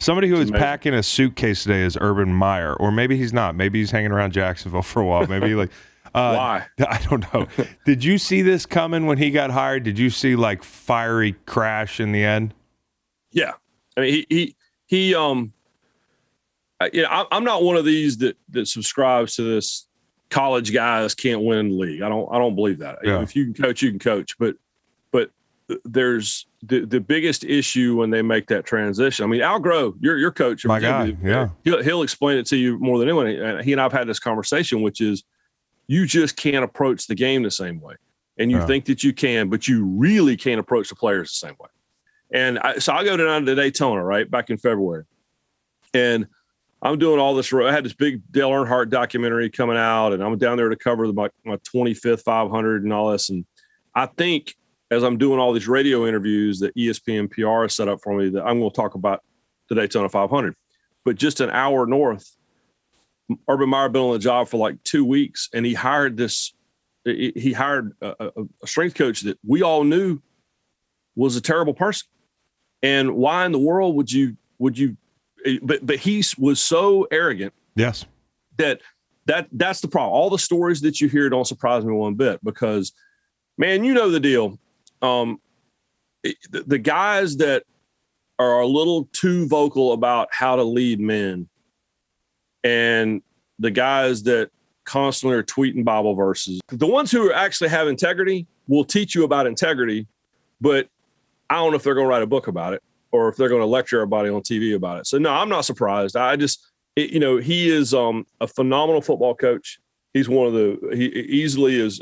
Somebody who is packing a suitcase today is Urban Meyer, or maybe he's not. Maybe he's hanging around Jacksonville for a while. Maybe why? I don't know. Did you see this coming when he got hired? Did you see fiery crash in the end? Yeah, I mean I'm not one of these that subscribes to this college guys can't win in the league. I don't believe that. Yeah. If you can coach, you can coach. But there's the biggest issue when they make that transition. I mean, Al Grove, your coach, my guy, yeah, he'll explain it to you more than anyone. He and I've had this conversation, which is you just can't approach the game the same way, and you think that you can, but you really can't approach the players the same way. And so I go down to Daytona, right, back in February, and I'm doing all this. I had this big Dale Earnhardt documentary coming out, and I'm down there to cover my 25th 500 and all this. And I think as I'm doing all these radio interviews that ESPN PR has set up for me, that I'm going to talk about the Daytona 500. But just an hour north, Urban Meyer been on the job for 2 weeks, and he hired a strength coach that we all knew was a terrible person. And why in the world would you? But he was so arrogant. Yes. That's the problem. All the stories that you hear don't surprise me one bit because, man, you know the deal. The guys that are a little too vocal about how to lead men and the guys that constantly are tweeting Bible verses, the ones who actually have integrity will teach you about integrity, but I don't know if they're going to write a book about it or if they're going to lecture everybody on TV about it. So, no, I'm not surprised. He is a phenomenal football coach. He's he easily is,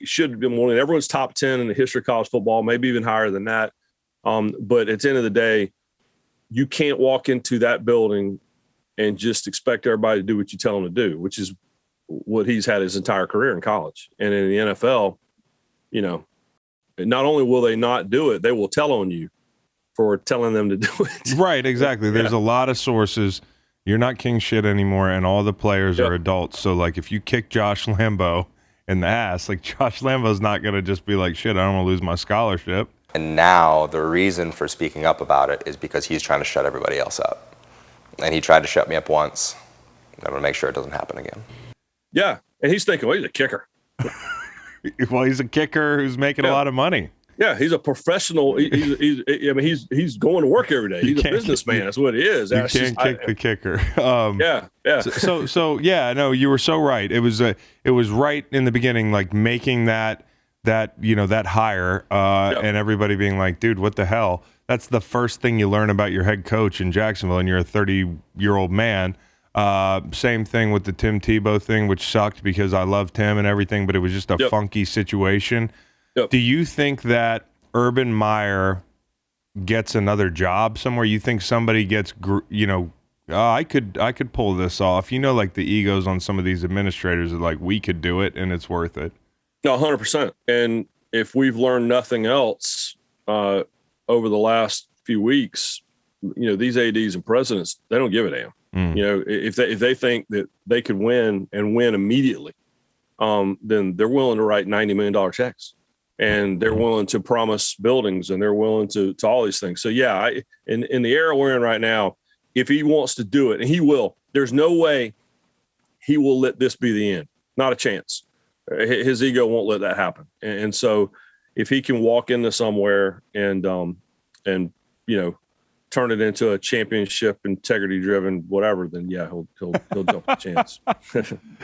should have been one of everyone's top 10 in the history of college football, maybe even higher than that. But at the end of the day, you can't walk into that building and just expect everybody to do what you tell them to do, which is what he's had his entire career in college. And in the NFL, not only will they not do it, they will tell on you for telling them to do it. Right, exactly. There's a lot of sources. You're not king shit anymore, and all the players are adults. So, if you kick Josh Lambo in the ass, Josh Lambo's not going to just be like, shit, I don't want to lose my scholarship. And now the reason for speaking up about it is because he's trying to shut everybody else up. And he tried to shut me up once. I'm going to make sure it doesn't happen again. Yeah, and he's thinking, well, he's a kicker. Well, he's a kicker who's making a lot of money. Yeah, he's a professional. He's going to work every day. He's a businessman. That's what he is. You can't kick the kicker. Yeah. So yeah, no, you were so right. It was right in the beginning, making that hire, and everybody being like, dude, what the hell? That's the first thing you learn about your head coach in Jacksonville, and you're a 30-year-old man. Same thing with the Tim Tebow thing, which sucked because I loved him and everything, but it was just a funky situation. Yep. Do you think that Urban Meyer gets another job somewhere? You think somebody gets, I could pull this off. The egos on some of these administrators are we could do it and it's worth it. No, 100%. And if we've learned nothing else over the last few weeks, these ADs and presidents, they don't give a damn. If they think that they could win and win immediately, then they're willing to write $90 million checks. And they're willing to promise buildings, and they're willing to all these things. So, yeah, in the era we're in right now, if he wants to do it, and he will, there's no way he will let this be the end. Not a chance. His ego won't let that happen. And so if he can walk into somewhere and turn it into a championship, integrity-driven, whatever, then, yeah, he'll jump the chance.